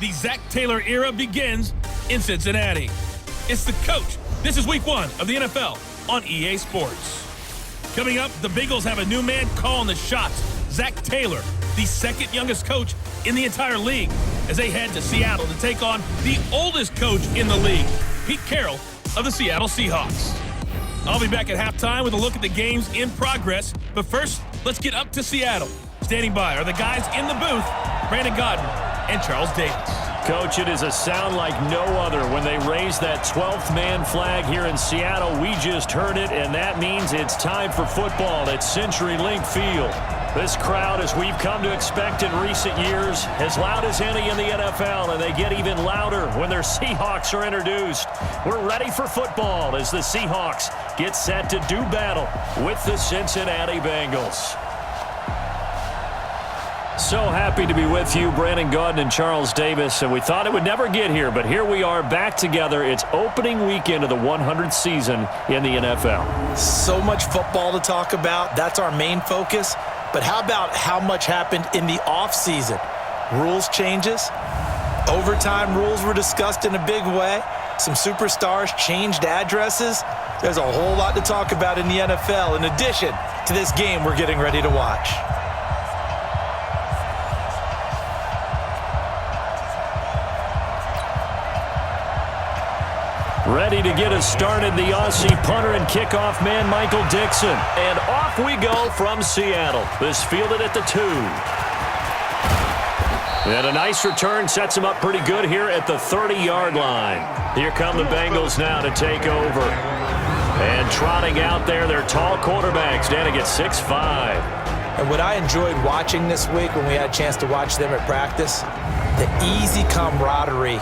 The Zach Taylor era begins in Cincinnati. It's the coach. This is week 1 of the NFL on EA Sports. Coming up, the Bengals have a new man calling the shots. Zach Taylor, the second youngest coach in the entire league, as they head to Seattle to take on the oldest coach in the league, Pete Carroll of the Seattle Seahawks. I'll be back at halftime with a look at the games in progress. But first, let's get up to Seattle. Standing by are the guys in the booth, Brandon Gaudin and Charles Davis. Coach, it is a sound like no other when they raise that 12th man flag here in Seattle. We just heard it, and that means it's time for football at CenturyLink Field. This crowd, as we've come to expect in recent years, as loud as any in the NFL, and they get even louder when their Seahawks are introduced. We're ready for football as the Seahawks get set to do battle with the Cincinnati Bengals. So happy to be with you, Brandon Gaudin and Charles Davis, and we thought it would never get here, but here we are back together. It's opening weekend of the 100th season in the NFL. So much football to talk about. That's our main focus. But how about how much happened in the offseason? Rules changes. Overtime rules were discussed in a big way. Some superstars changed addresses. There's a whole lot to talk about in the NFL in addition to this game we're getting ready to watch. Ready to get us started, the Aussie punter and kickoff man, Michael Dixon. And off we go from Seattle. This fielded at the 2. And a nice return sets him up pretty good here at the 30-yard line. Here come the Bengals now to take over. And trotting out there, their tall quarterbacks, standing at 6'5". And what I enjoyed watching this week when we had a chance to watch them at practice, the easy camaraderie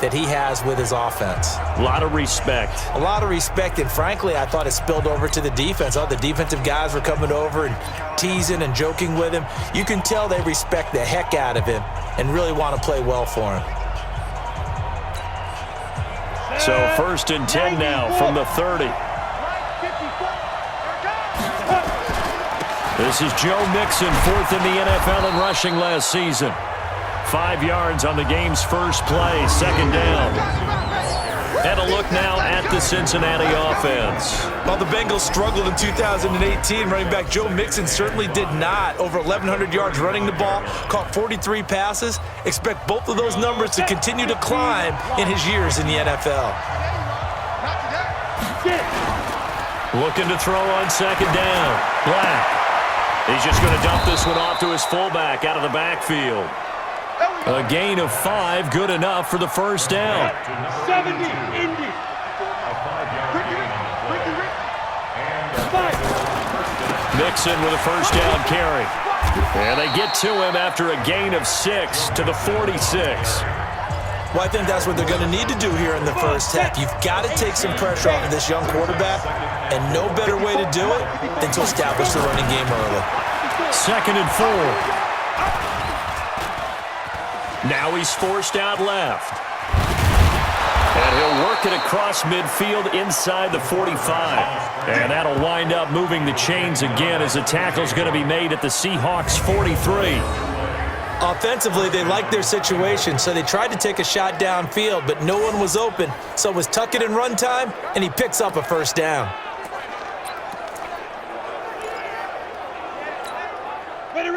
that he has with his offense. A lot of respect. A lot of respect, and frankly, I thought it spilled over to the defense. All the defensive guys were coming over and teasing and joking with him. You can tell they respect the heck out of him and really want to play well for him. So 1st and 10 now from the 30. This is Joe Mixon, 4th in the NFL in rushing last season. 5 yards on the game's first play, 2nd down. And a look now at the Cincinnati offense. While the Bengals struggled in 2018, running back Joe Mixon certainly did not. Over 1,100 yards running the ball, caught 43 passes. Expect both of those numbers to continue to climb in his years in the NFL. Looking to throw on 2nd down. Black. He's just going to dump this one off to his fullback out of the backfield. A gain of 5, good enough for the first down. 70, Indy. Mixon with a first down carry. And they get to him after a gain of 6 to the 46. Well, I think that's what they're going to need to do here in the first half. You've got to take some pressure off of this young quarterback, and no better way to do it than to establish the running game early. 2nd and 4. Now he's forced out left. And he'll work it across midfield inside the 45. And that'll wind up moving the chains again as the tackle's going to be made at the Seahawks 43. Offensively, they liked their situation, so they tried to take a shot downfield, but no one was open. So it was tuck it and run time, and he picks up a first down.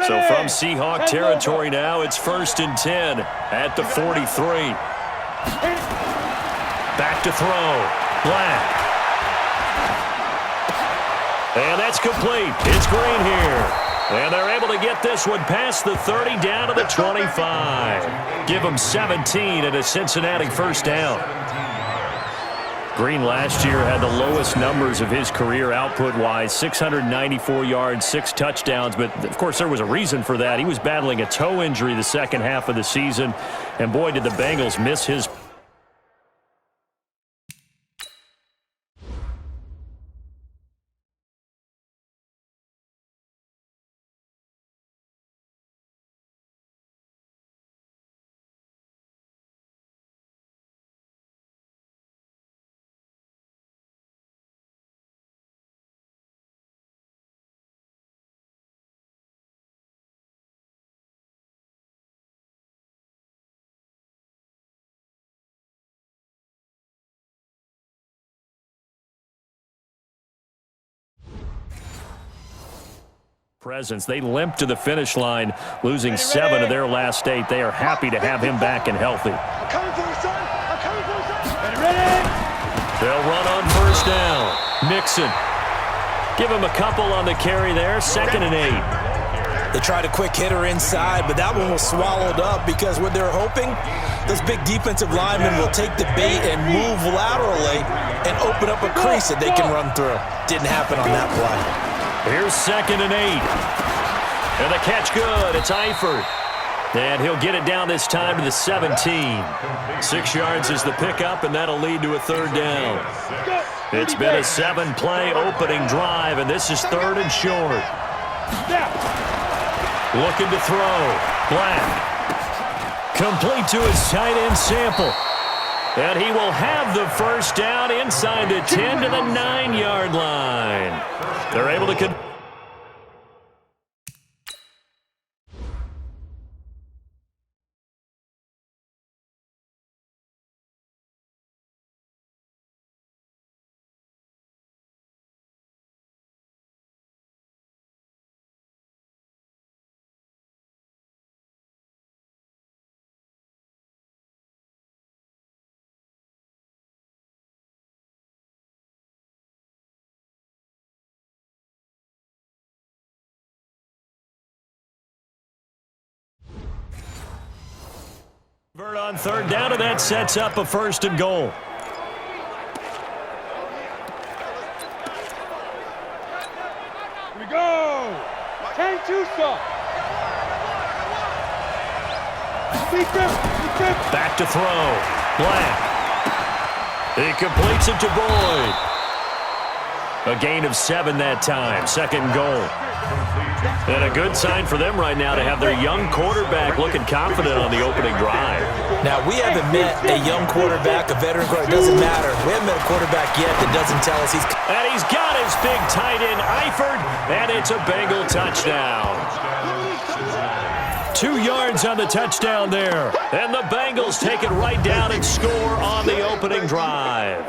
So from Seahawk territory now, it's 1st and 10 at the 43. Back to throw. Black. And that's complete. It's Green here. And they're able to get this one past the 30 down to the 25. Give them 17 and a Cincinnati first down. Green last year had the lowest numbers of his career output-wise, 694 yards, 6 touchdowns. But, of course, there was a reason for that. He was battling a toe injury the second half of the season. And, boy, did the Bengals miss his presence. They limped to the finish line, losing 7 of their last 8. They are happy to have him back and healthy. I'm coming for you, son. I'm coming for you, son. Ready? They'll run on first down. Mixon. Give him a couple on the carry there. 2nd and 8. They tried a quick hitter inside, but that one was swallowed up because what they're hoping, those big defensive linemen will take the bait and move laterally and open up a crease that they can run through. Didn't happen on that play. Here's 2nd and 8. And the catch good. It's Eifert. And he'll get it down this time to the 17. 6 yards is the pickup, and that'll lead to a 3rd down. It's been a 7-play opening drive, and this is 3rd and short. Looking to throw. Black. Complete to his tight end Sample. And he will have the first down inside the 10 to the 9-yard line. They're able to convert on 3rd down, and that sets up a 1st and goal. Here we go. 10-2 stop. Back to throw. Black. He completes it to Boyd. A gain of 7 that time. 2nd goal. And a good sign for them right now to have their young quarterback looking confident on the opening drive. Now, we haven't met a young quarterback, a veteran quarterback. It doesn't matter. We haven't met a quarterback yet that doesn't tell us he's... And he's got his big tight end, Eifert, and it's a Bengal touchdown. 2 yards on the touchdown there. And the Bengals take it right down and score on the opening drive.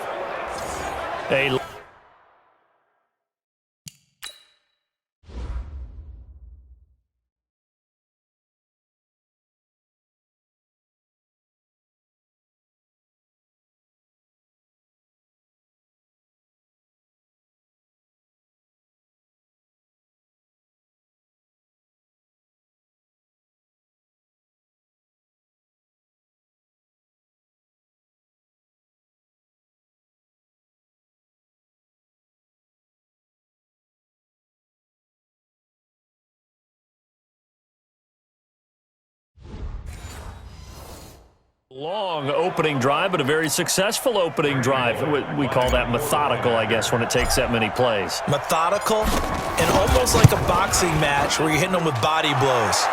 Long opening drive, but a very successful opening drive. We call that methodical, I guess, when it takes that many plays. Methodical and almost like a boxing match where you're hitting them with body blows.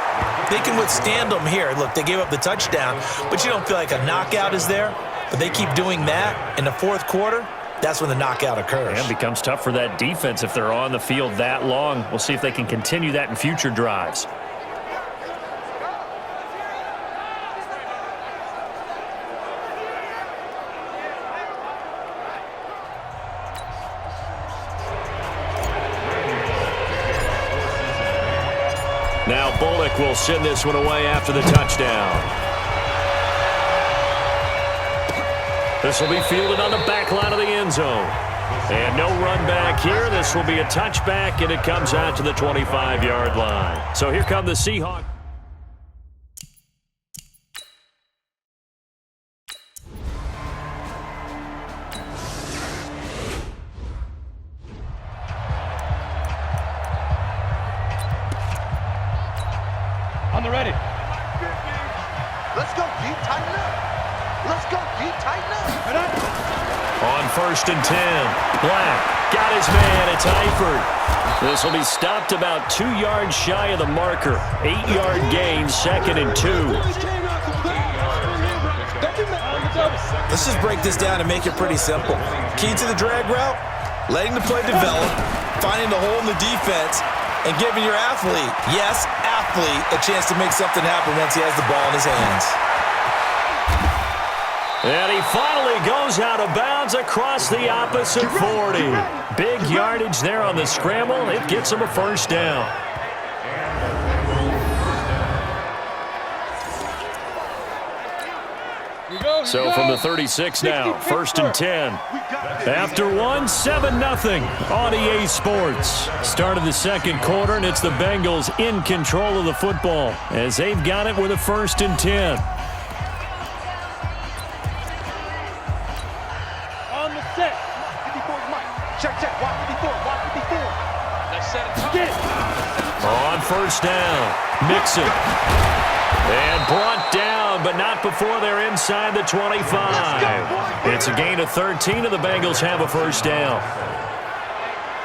They can withstand them here. Look, they gave up the touchdown, but you don't feel like a knockout is there. But they keep doing that in the 4th quarter. That's when the knockout occurs. And it becomes tough for that defense if they're on the field that long. We'll see if they can continue that in future drives. Now Bullock will send this one away after the touchdown. This will be fielded on the back line of the end zone. And no run back here. This will be a touchback, and it comes out to the 25-yard line. So here come the Seahawks. On the ready. Let's go deep, tighten up. Let's go deep, tighten up. On 1st and 10. Black got his man. It's Eifert. This will be stopped about 2 yards shy of the marker. 8-yard gain, 2nd and 2. Let's just break this down and make it pretty simple. Key to the drag route, letting the play develop, finding the hole in the defense, and giving your athlete, yes, athlete, a chance to make something happen once he has the ball in his hands. And he finally goes out of bounds across the opposite 40. Big yardage there on the scramble. It gets him a first down. So from the 36 now, 1st and 10. After one, 7-0 on EA Sports. Start of the second quarter, and it's the Bengals in control of the football as they've got it with a 1st and 10. On the set. Check, check. Watch it before. Let's set it. Get it. On 1st down, Mixon. And brought down, but not before they're inside the 25. It's a gain of 13, and the Bengals have a 1st down.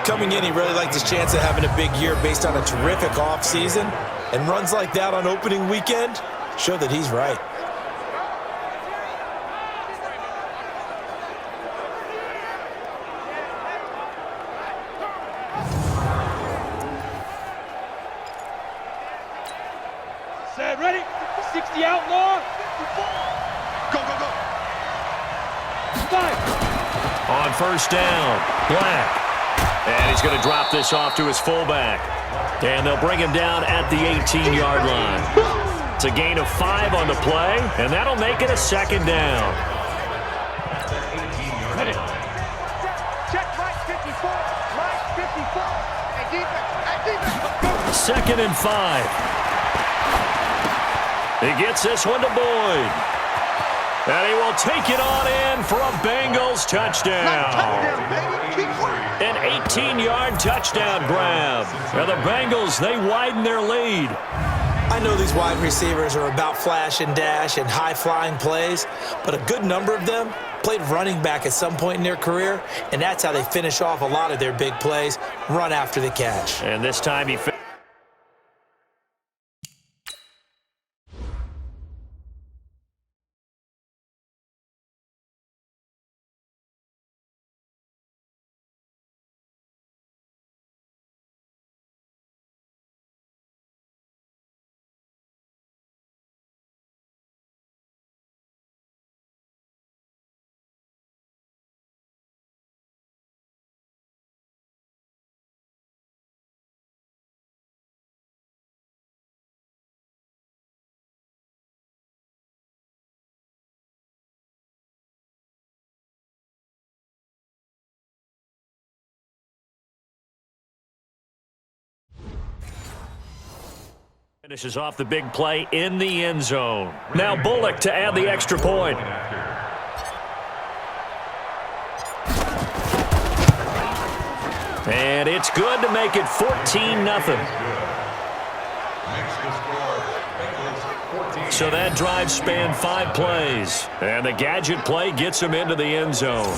Coming in, he really liked his chance of having a big year based on a terrific offseason. And runs like that on opening weekend show that he's right. Set, ready? 60 outlaw. Go. 5. On 1st down, Black. And he's going to drop this off to his fullback. And they'll bring him down at the 18-yard line. It's a gain of 5 on the play, and that'll make it a 2nd down. Ready. Check, right 54. Hey, defense. 2nd and 5. He gets this one to Boyd. And he will take it on in for a Bengals touchdown. Touchdown, baby. Keep working. An 18-yard touchdown grab. And the Bengals, they widen their lead. I know these wide receivers are about flash and dash and high-flying plays, but a good number of them played running back at some point in their career, and that's how they finish off a lot of their big plays, run after the catch. And this time he finishes off the big play in the end zone. Now Bullock to add the extra point. And it's good to make it 14-0. So that drive spanned 5 plays. And the gadget play gets him into the end zone.